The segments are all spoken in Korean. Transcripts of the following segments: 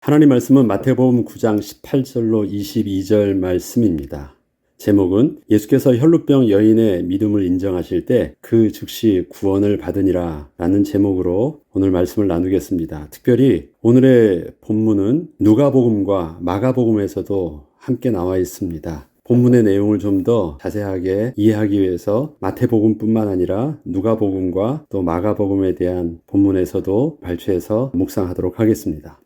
하나님 말씀은 마태복음 9장 18절로 22절 말씀입니다. 제목은 예수께서 혈루병 여인의 믿음을 인정하실 때 그 즉시 구원을 받으니라 라는 제목으로 오늘 말씀을 나누겠습니다. 특별히 오늘의 본문은 누가복음과 마가복음에서도 함께 나와 있습니다. 본문의 내용을 좀 더 자세하게 이해하기 위해서 마태복음뿐만 아니라 누가복음과 또 마가복음에 대한 본문에서도 발췌해서 묵상하도록 하겠습니다.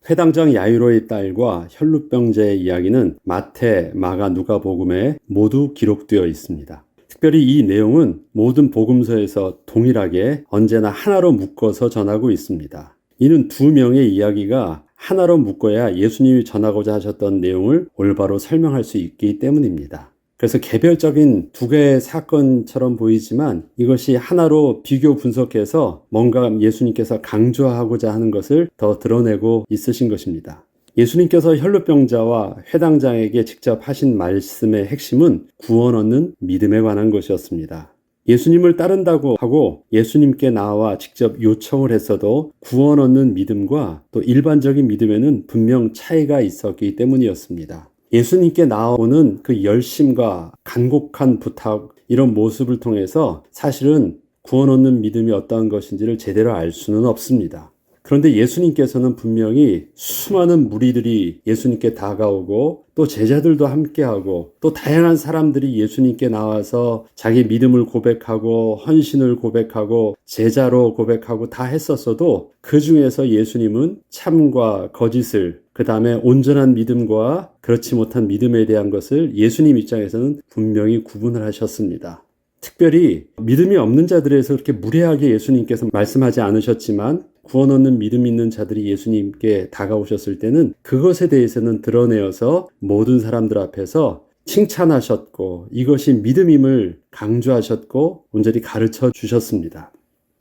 회당장 야이로의 딸과 혈루병자의 이야기는 마태, 마가, 누가복음에 모두 기록되어 있습니다. 특별히 이 내용은 모든 복음서에서 동일하게 언제나 하나로 묶어서 전하고 있습니다. 이는 두 명의 이야기가 하나로 묶어야 예수님이 전하고자 하셨던 내용을 올바로 설명할 수 있기 때문입니다. 그래서 개별적인 두 개의 사건처럼 보이지만 이것이 하나로 비교 분석해서 뭔가 예수님께서 강조하고자 하는 것을 더 드러내고 있으신 것입니다. 예수님께서 혈루병자와 회당장에게 직접 하신 말씀의 핵심은 구원 얻는 믿음에 관한 것이었습니다. 예수님을 따른다고 하고 예수님께 나와 직접 요청을 했어도 구원 얻는 믿음과 또 일반적인 믿음에는 분명 차이가 있었기 때문이었습니다. 예수님께 나오는 그 열심과 간곡한 부탁, 이런 모습을 통해서 사실은 구원 얻는 믿음이 어떠한 것인지를 제대로 알 수는 없습니다. 그런데 예수님께서는 분명히 수많은 무리들이 예수님께 다가오고 또 제자들도 함께하고 또 다양한 사람들이 예수님께 나와서 자기 믿음을 고백하고 헌신을 고백하고 제자로 고백하고 다 했었어도 그 중에서 예수님은 참과 거짓을 그 다음에 온전한 믿음과 그렇지 못한 믿음에 대한 것을 예수님 입장에서는 분명히 구분을 하셨습니다. 특별히 믿음이 없는 자들에서 그렇게 무례하게 예수님께서 말씀하지 않으셨지만 구원 얻는 믿음 있는 자들이 예수님께 다가오셨을 때는 그것에 대해서는 드러내어서 모든 사람들 앞에서 칭찬하셨고 이것이 믿음임을 강조하셨고 온전히 가르쳐 주셨습니다.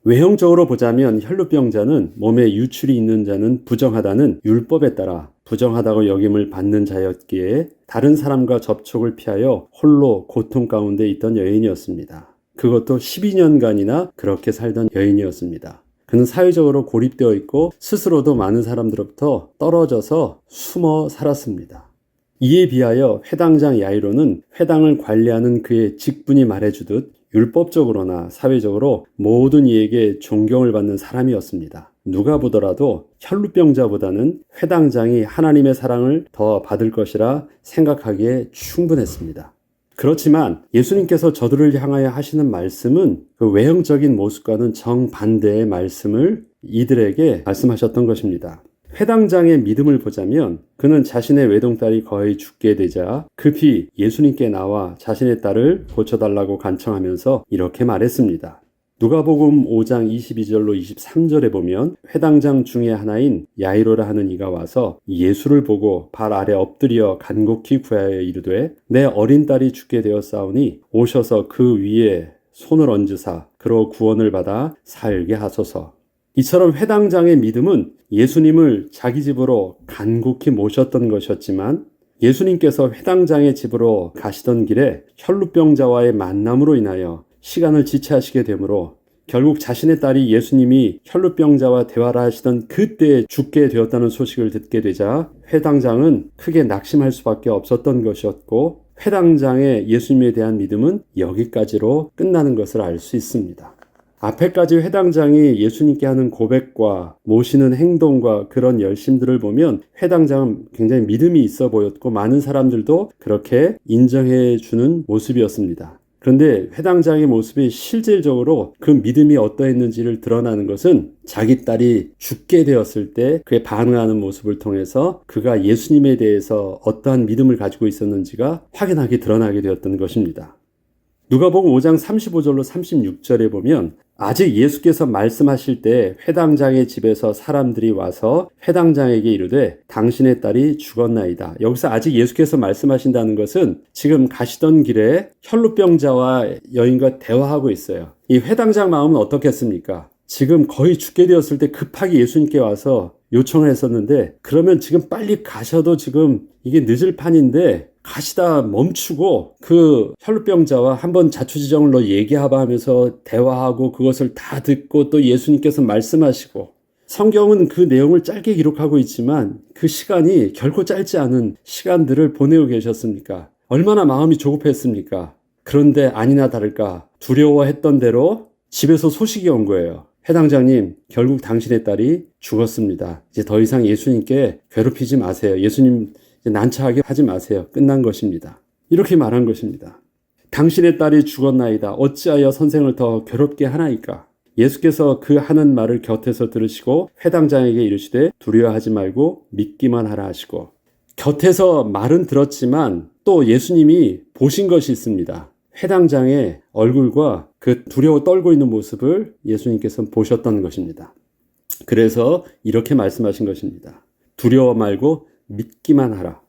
외형적으로 보자면 혈루병자는 몸에 유출이 있는 자는 부정하다는 율법에 따라 부정하다고 여김을 받는 자였기에 다른 사람과 접촉을 피하여 홀로 고통 가운데 있던 여인이었습니다. 그것도 12년간이나 그렇게 살던 여인이었습니다. 그는 사회적으로 고립되어 있고 스스로도 많은 사람들로부터 떨어져서 숨어 살았습니다. 이에 비하여 회당장 야이로는 회당을 관리하는 그의 직분이 말해주듯 율법적으로나 사회적으로 모든 이에게 존경을 받는 사람이었습니다. 누가 보더라도 혈루병자보다는 회당장이 하나님의 사랑을 더 받을 것이라 생각하기에 충분했습니다. 그렇지만 예수님께서 저들을 향하여 하시는 말씀은 그 외형적인 모습과는 정반대의 말씀을 이들에게 말씀하셨던 것입니다. 회당장의 믿음을 보자면 그는 자신의 외동딸이 거의 죽게 되자 급히 예수님께 나와 자신의 딸을 고쳐달라고 간청하면서 이렇게 말했습니다. 누가복음 5장 22절로 23절에 보면 회당장 중에 하나인 야이로라 하는 이가 와서 예수를 보고 발 아래 엎드려 간곡히 구하여 이르되 내 어린 딸이 죽게 되었사오니 오셔서 그 위에 손을 얹으사 그로 구원을 받아 살게 하소서. 이처럼 회당장의 믿음은 예수님을 자기 집으로 간곡히 모셨던 것이었지만 예수님께서 회당장의 집으로 가시던 길에 혈루병자와의 만남으로 인하여 시간을 지체하시게 되므로 결국 자신의 딸이 예수님이 혈루병자와 대화를 하시던 그때에 죽게 되었다는 소식을 듣게 되자 회당장은 크게 낙심할 수밖에 없었던 것이었고 회당장의 예수님에 대한 믿음은 여기까지로 끝나는 것을 알 수 있습니다. 앞에까지 회당장이 예수님께 하는 고백과 모시는 행동과 그런 열심들을 보면 회당장은 굉장히 믿음이 있어 보였고 많은 사람들도 그렇게 인정해 주는 모습이었습니다. 그런데 회당장의 모습이 실질적으로 그 믿음이 어떠했는지를 드러나는 것은 자기 딸이 죽게 되었을 때 그에 반응하는 모습을 통해서 그가 예수님에 대해서 어떠한 믿음을 가지고 있었는지가 확연하게 드러나게 되었던 것입니다. 누가복음 5장 35절로 36절에 보면 아직 예수께서 말씀하실 때 회당장의 집에서 사람들이 와서 회당장에게 이르되 당신의 딸이 죽었나이다. 여기서 아직 예수께서 말씀하신다는 것은 지금 가시던 길에 혈루병자와 여인과 대화하고 있어요. 이 회당장 마음은 어떻겠습니까? 지금 거의 죽게 되었을 때 급하게 예수님께 와서 요청을 했었는데 그러면 지금 빨리 가셔도 지금 이게 늦을 판인데 가시다 멈추고 그 혈루병자와 한번 자초지종을 너 얘기해봐 하면서 대화하고 그것을 다 듣고 또 예수님께서 말씀하시고 성경은 그 내용을 짧게 기록하고 있지만 그 시간이 결코 짧지 않은 시간들을 보내고 계셨습니까? 얼마나 마음이 조급했습니까? 그런데 아니나 다를까 두려워했던 대로 집에서 소식이 온 거예요. 회당장님, 결국 당신의 딸이 죽었습니다. 이제 더 이상 예수님께 괴롭히지 마세요. 예수님 이제 난처하게 하지 마세요. 끝난 것입니다. 이렇게 말한 것입니다. 당신의 딸이 죽었나이다. 어찌하여 선생을 더 괴롭게 하나이까? 예수께서 그 하는 말을 곁에서 들으시고 회당장에게 이르시되 두려워하지 말고 믿기만 하라 하시고, 곁에서 말은 들었지만 또 예수님이 보신 것이 있습니다. 회당장의 얼굴과 그 두려워 떨고 있는 모습을 예수님께서 보셨던 것입니다. 그래서 이렇게 말씀하신 것입니다. 두려워 말고 믿기만 하라.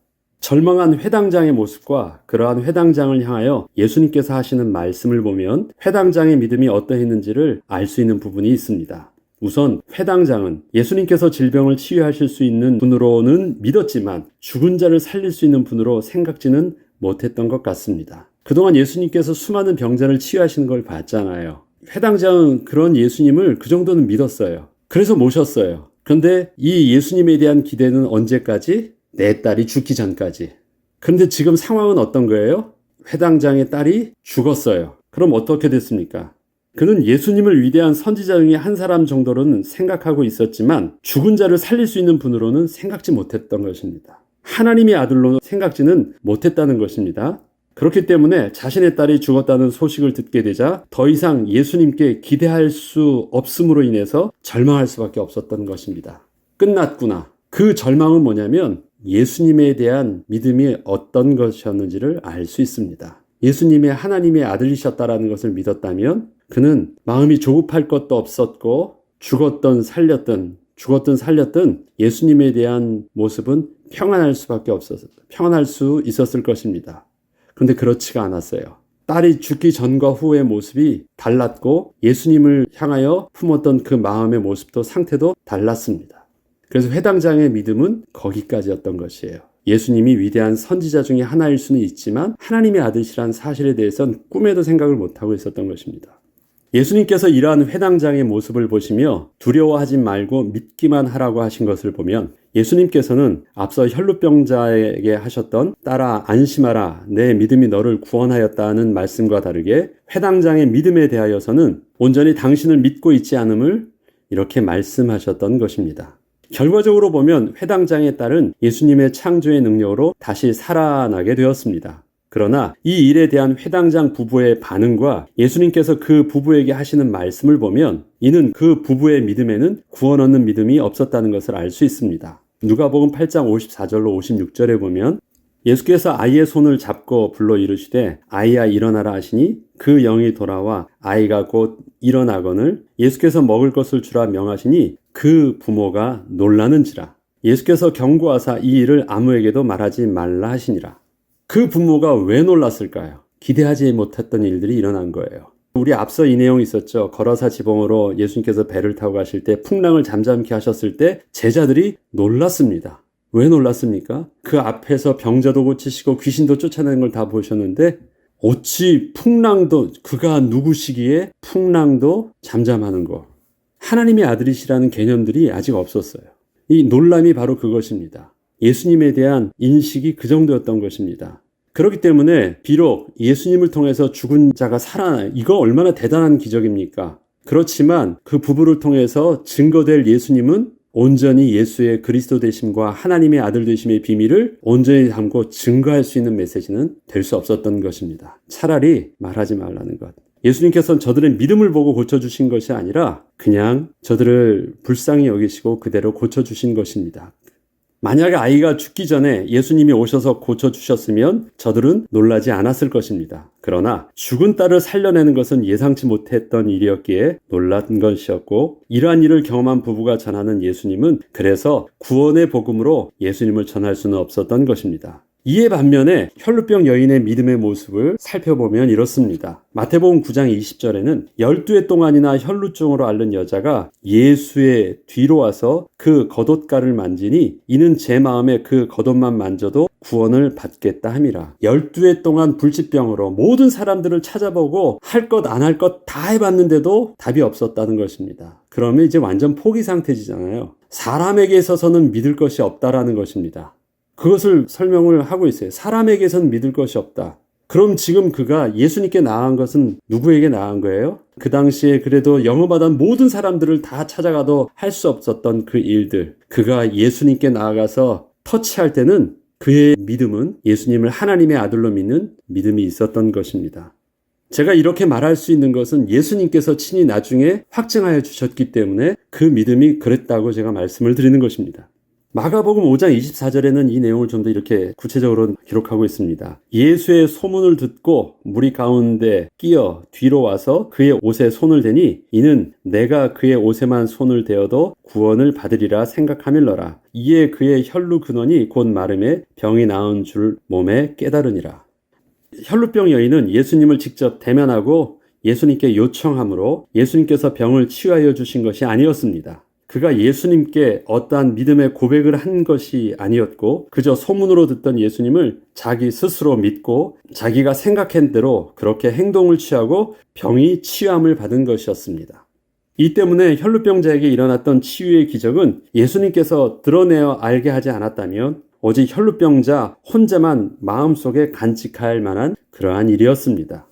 절망한 회당장의 모습과 그러한 회당장을 향하여 예수님께서 하시는 말씀을 보면 회당장의 믿음이 어떠했는지를 알 수 있는 부분이 있습니다. 우선 회당장은 예수님께서 질병을 치유하실 수 있는 분으로는 믿었지만 죽은 자를 살릴 수 있는 분으로 생각지는 못했던 것 같습니다. 그동안 예수님께서 수많은 병자를 치유하시는 걸 봤잖아요. 회당장은 그런 예수님을 그 정도는 믿었어요. 그래서 모셨어요. 그런데 이 예수님에 대한 기대는 언제까지? 내 딸이 죽기 전까지. 그런데 지금 상황은 어떤 거예요? 회당장의 딸이 죽었어요. 그럼 어떻게 됐습니까? 그는 예수님을 위대한 선지자 중에 한 사람 정도로는 생각하고 있었지만 죽은 자를 살릴 수 있는 분으로는 생각지 못했던 것입니다. 하나님의 아들로 생각지는 못했다는 것입니다. 그렇기 때문에 자신의 딸이 죽었다는 소식을 듣게 되자 더 이상 예수님께 기대할 수 없음으로 인해서 절망할 수밖에 없었던 것입니다. 끝났구나. 그 절망은 뭐냐면 예수님에 대한 믿음이 어떤 것이었는지를 알 수 있습니다. 예수님의 하나님의 아들이셨다라는 것을 믿었다면 그는 마음이 조급할 것도 없었고 죽었든 살렸든 예수님에 대한 모습은 평안할 수밖에 없었어요. 평안할 수 있었을 것입니다. 그런데 그렇지가 않았어요. 딸이 죽기 전과 후의 모습이 달랐고 예수님을 향하여 품었던 그 마음의 모습도 상태도 달랐습니다. 그래서 회당장의 믿음은 거기까지였던 것이에요. 예수님이 위대한 선지자 중에 하나일 수는 있지만 하나님의 아들이란 사실에 대해서는 꿈에도 생각을 못하고 있었던 것입니다. 예수님께서 이러한 회당장의 모습을 보시며 두려워하지 말고 믿기만 하라고 하신 것을 보면 예수님께서는 앞서 혈루병자에게 하셨던 딸아 안심하라 내 믿음이 너를 구원하였다는 말씀과 다르게 회당장의 믿음에 대하여서는 온전히 당신을 믿고 있지 않음을 이렇게 말씀하셨던 것입니다. 결과적으로 보면 회당장의 딸은 예수님의 창조의 능력으로 다시 살아나게 되었습니다. 그러나 이 일에 대한 회당장 부부의 반응과 예수님께서 그 부부에게 하시는 말씀을 보면 이는 그 부부의 믿음에는 구원 얻는 믿음이 없었다는 것을 알 수 있습니다. 누가복음 8장 54절로 56절에 보면 예수께서 아이의 손을 잡고 불러 이르시되 아이야 일어나라 하시니 그 영이 돌아와 아이가 곧 일어나거늘 예수께서 먹을 것을 주라 명하시니 그 부모가 놀라는지라. 예수께서 경고하사 이 일을 아무에게도 말하지 말라 하시니라. 그 부모가 왜 놀랐을까요? 기대하지 못했던 일들이 일어난 거예요. 우리 앞서 이 내용이 있었죠. 거라사 지붕으로 예수님께서 배를 타고 가실 때 풍랑을 잠잠케 하셨을 때 제자들이 놀랐습니다. 왜 놀랐습니까? 그 앞에서 병자도 고치시고 귀신도 쫓아내는 걸 다 보셨는데 어찌 풍랑도 그가 누구시기에 풍랑도 잠잠하는 거. 하나님의 아들이시라는 개념들이 아직 없었어요. 이 놀람이 바로 그것입니다. 예수님에 대한 인식이 그 정도였던 것입니다. 그렇기 때문에 비록 예수님을 통해서 죽은 자가 살아나요. 이거 얼마나 대단한 기적입니까? 그렇지만 그 부부를 통해서 증거될 예수님은 온전히 예수의 그리스도 되심과 하나님의 아들 되심의 비밀을 온전히 담고 증거할 수 있는 메시지는 될 수 없었던 것입니다. 차라리 말하지 말라는 것. 예수님께서는 저들의 믿음을 보고 고쳐주신 것이 아니라 그냥 저들을 불쌍히 여기시고 그대로 고쳐주신 것입니다. 만약에 아이가 죽기 전에 예수님이 오셔서 고쳐주셨으면 저들은 놀라지 않았을 것입니다. 그러나 죽은 딸을 살려내는 것은 예상치 못했던 일이었기에 놀란 것이었고 이러한 일을 경험한 부부가 전하는 예수님은 그래서 구원의 복음으로 예수님을 전할 수는 없었던 것입니다. 이에 반면에 혈루병 여인의 믿음의 모습을 살펴보면 이렇습니다. 마태복음 9장 20절에는 12해 동안이나 혈루증으로 앓는 여자가 예수의 뒤로 와서 그 겉옷가를 만지니 이는 제 마음에 그 겉옷만 만져도 구원을 받겠다 함이라. 12해 동안 불치병으로 모든 사람들을 찾아보고 할 것 안 할 것 다 해봤는데도 답이 없었다는 것입니다. 그러면 이제 완전 포기 상태지잖아요. 사람에게 있어서는 믿을 것이 없다라는 것입니다. 그것을 설명을 하고 있어요. 사람에게서는 믿을 것이 없다. 그럼 지금 그가 예수님께 나아간 것은 누구에게 나아간 거예요? 그 당시에 그래도 영험하던 모든 사람들을 다 찾아가도 할 수 없었던 그 일들, 그가 예수님께 나아가서 터치할 때는 그의 믿음은 예수님을 하나님의 아들로 믿는 믿음이 있었던 것입니다. 제가 이렇게 말할 수 있는 것은 예수님께서 친히 나중에 확증하여 주셨기 때문에 그 믿음이 그랬다고 제가 말씀을 드리는 것입니다. 마가복음 5장 24절에는 이 내용을 좀 더 이렇게 구체적으로 기록하고 있습니다. 예수의 소문을 듣고 무리 가운데 끼어 뒤로 와서 그의 옷에 손을 대니 이는 내가 그의 옷에만 손을 대어도 구원을 받으리라 생각하밀러라. 이에 그의 혈루 근원이 곧 마름에 병이 나은 줄 몸에 깨달으니라. 혈루병 여인은 예수님을 직접 대면하고 예수님께 요청함으로 예수님께서 병을 치유하여 주신 것이 아니었습니다. 그가 예수님께 어떠한 믿음의 고백을 한 것이 아니었고 그저 소문으로 듣던 예수님을 자기 스스로 믿고 자기가 생각한 대로 그렇게 행동을 취하고 병이 치유함을 받은 것이었습니다. 이 때문에 혈루병자에게 일어났던 치유의 기적은 예수님께서 드러내어 알게 하지 않았다면 오직 혈루병자 혼자만 마음속에 간직할 만한 그러한 일이었습니다.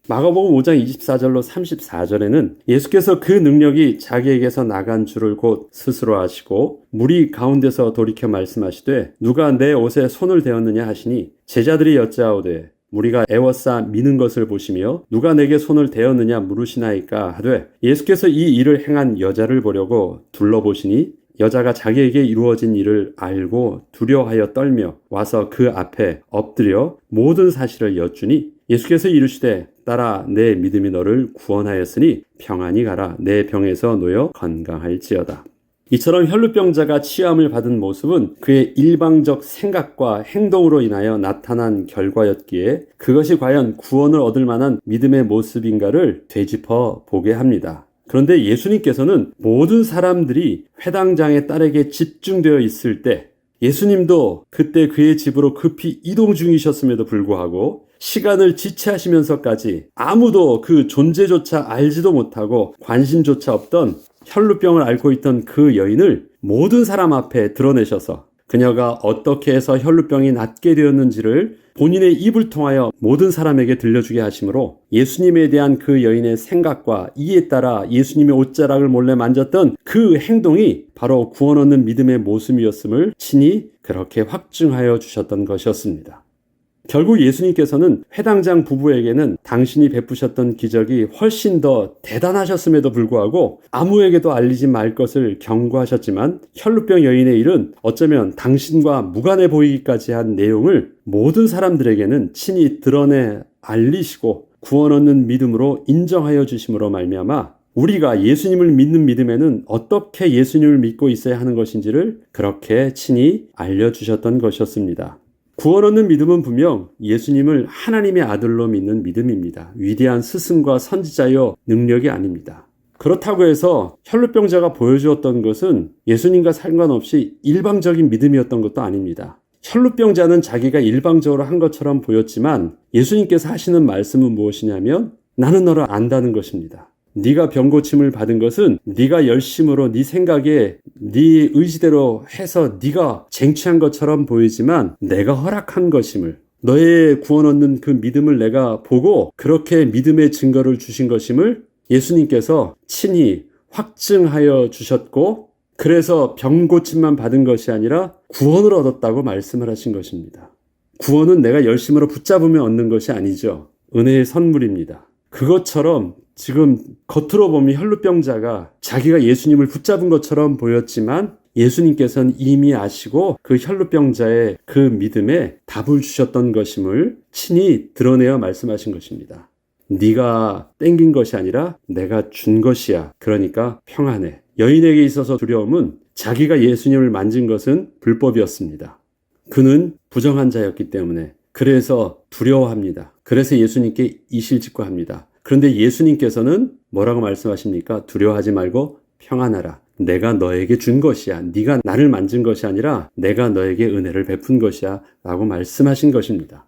마가복음 5장 24절로 34절에는 예수께서 그 능력이 자기에게서 나간 줄을 곧 스스로 아시고 무리 가운데서 돌이켜 말씀하시되 누가 내 옷에 손을 대었느냐 하시니 제자들이 여짜오되 무리가 애워싸 미는 것을 보시며 누가 내게 손을 대었느냐 물으시나이까 하되 예수께서 이 일을 행한 여자를 보려고 둘러보시니 여자가 자기에게 이루어진 일을 알고 두려워하여 떨며 와서 그 앞에 엎드려 모든 사실을 여쭈니 예수께서 이르시되 딸아 내 믿음이 너를 구원하였으니 평안히 가라 내 병에서 놓여 건강할지어다. 이처럼 혈루병자가 치유함을 받은 모습은 그의 일방적 생각과 행동으로 인하여 나타난 결과였기에 그것이 과연 구원을 얻을 만한 믿음의 모습인가를 되짚어 보게 합니다. 그런데 예수님께서는 모든 사람들이 회당장의 딸에게 집중되어 있을 때 예수님도 그때 그의 집으로 급히 이동 중이셨음에도 불구하고 시간을 지체하시면서까지 아무도 그 존재조차 알지도 못하고 관심조차 없던 혈루병을 앓고 있던 그 여인을 모든 사람 앞에 드러내셔서 그녀가 어떻게 해서 혈루병이 낫게 되었는지를 본인의 입을 통하여 모든 사람에게 들려주게 하심으로 예수님에 대한 그 여인의 생각과 이에 따라 예수님의 옷자락을 몰래 만졌던 그 행동이 바로 구원 얻는 믿음의 모습이었음을 친히 그렇게 확증하여 주셨던 것이었습니다. 결국 예수님께서는 회당장 부부에게는 당신이 베푸셨던 기적이 훨씬 더 대단하셨음에도 불구하고 아무에게도 알리지 말 것을 경고하셨지만 혈루병 여인의 일은 어쩌면 당신과 무관해 보이기까지 한 내용을 모든 사람들에게는 친히 드러내 알리시고 구원 얻는 믿음으로 인정하여 주심으로 말미암아 우리가 예수님을 믿는 믿음에는 어떻게 예수님을 믿고 있어야 하는 것인지를 그렇게 친히 알려주셨던 것이었습니다. 구원 얻는 믿음은 분명 예수님을 하나님의 아들로 믿는 믿음입니다. 위대한 스승과 선지자여 능력이 아닙니다. 그렇다고 해서 혈루병자가 보여주었던 것은 예수님과 상관없이 일방적인 믿음이었던 것도 아닙니다. 혈루병자는 자기가 일방적으로 한 것처럼 보였지만 예수님께서 하시는 말씀은 무엇이냐면 나는 너를 안다는 것입니다. 네가 병고침을 받은 것은 네가 열심으로 네 생각에 네 의지대로 해서 네가 쟁취한 것처럼 보이지만 내가 허락한 것임을 너의 구원 얻는 그 믿음을 내가 보고 그렇게 믿음의 증거를 주신 것임을 예수님께서 친히 확증하여 주셨고 그래서 병고침만 받은 것이 아니라 구원을 얻었다고 말씀을 하신 것입니다. 구원은 내가 열심으로 붙잡으면 얻는 것이 아니죠. 은혜의 선물입니다. 그것처럼 지금 겉으로 보면 혈루병자가 자기가 예수님을 붙잡은 것처럼 보였지만 예수님께서는 이미 아시고 그 혈루병자의 그 믿음에 답을 주셨던 것임을 친히 드러내어 말씀하신 것입니다. 네가 땡긴 것이 아니라 내가 준 것이야. 그러니까 평안해. 여인에게 있어서 두려움은 자기가 예수님을 만진 것은 불법이었습니다. 그는 부정한 자였기 때문에 그래서 두려워합니다. 그래서 예수님께 이실직고합니다. 그런데 예수님께서는 뭐라고 말씀하십니까? 두려워하지 말고 평안하라. 내가 너에게 준 것이야. 네가 나를 만진 것이 아니라 내가 너에게 은혜를 베푼 것이야 라고 말씀하신 것입니다.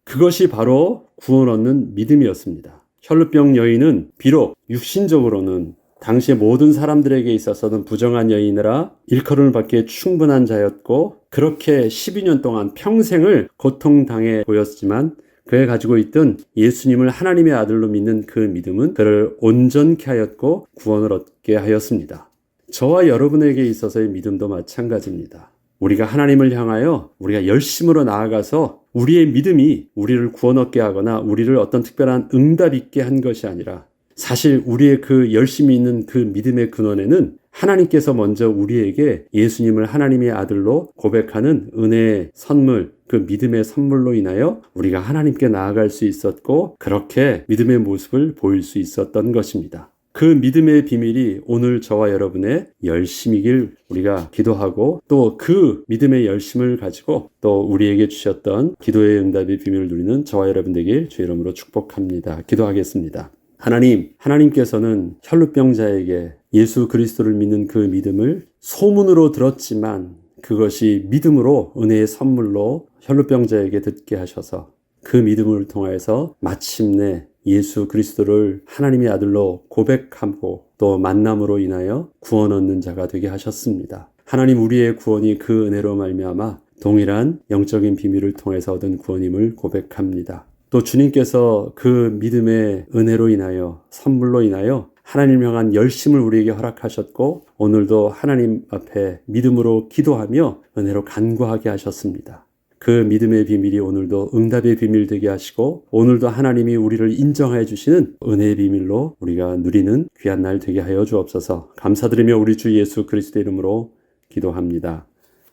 그것이 바로 구원 얻는 믿음이었습니다. 혈루병 여인은 비록 육신적으로는 당시의 모든 사람들에게 있어서는 부정한 여인이라 일컬음을 받기에 충분한 자였고 그렇게 12년 동안 평생을 고통당해 보였지만 그에 가지고 있던 예수님을 하나님의 아들로 믿는 그 믿음은 그를 온전케 하였고 구원을 얻게 하였습니다. 저와 여러분에게 있어서의 믿음도 마찬가지입니다. 우리가 하나님을 향하여 우리가 열심으로 나아가서 우리의 믿음이 우리를 구원 얻게 하거나 우리를 어떤 특별한 응답 있게 한 것이 아니라 사실 우리의 그 열심이 있는 그 믿음의 근원에는 하나님께서 먼저 우리에게 예수님을 하나님의 아들로 고백하는 은혜의 선물, 그 믿음의 선물로 인하여 우리가 하나님께 나아갈 수 있었고 그렇게 믿음의 모습을 보일 수 있었던 것입니다. 그 믿음의 비밀이 오늘 저와 여러분의 열심이길 우리가 기도하고 또 그 믿음의 열심을 가지고 또 우리에게 주셨던 기도의 응답의 비밀을 누리는 저와 여러분 되길 주의 이름으로 축복합니다. 기도하겠습니다. 하나님께서는 혈루병자에게 예수 그리스도를 믿는 그 믿음을 소문으로 들었지만 그것이 믿음으로 은혜의 선물로 혈루병자에게 듣게 하셔서 그 믿음을 통해서 마침내 예수 그리스도를 하나님의 아들로 고백하고 또 만남으로 인하여 구원 얻는 자가 되게 하셨습니다. 하나님 우리의 구원이 그 은혜로 말미암아 동일한 영적인 비밀을 통해서 얻은 구원임을 고백합니다. 또 주님께서 그 믿음의 은혜로 인하여 선물로 인하여 하나님 향한 열심을 우리에게 허락하셨고 오늘도 하나님 앞에 믿음으로 기도하며 은혜로 간구하게 하셨습니다. 그 믿음의 비밀이 오늘도 응답의 비밀 되게 하시고 오늘도 하나님이 우리를 인정해 주시는 은혜의 비밀로 우리가 누리는 귀한 날 되게 하여 주옵소서. 감사드리며 우리 주 예수 그리스도 이름으로 기도합니다.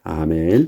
아멘.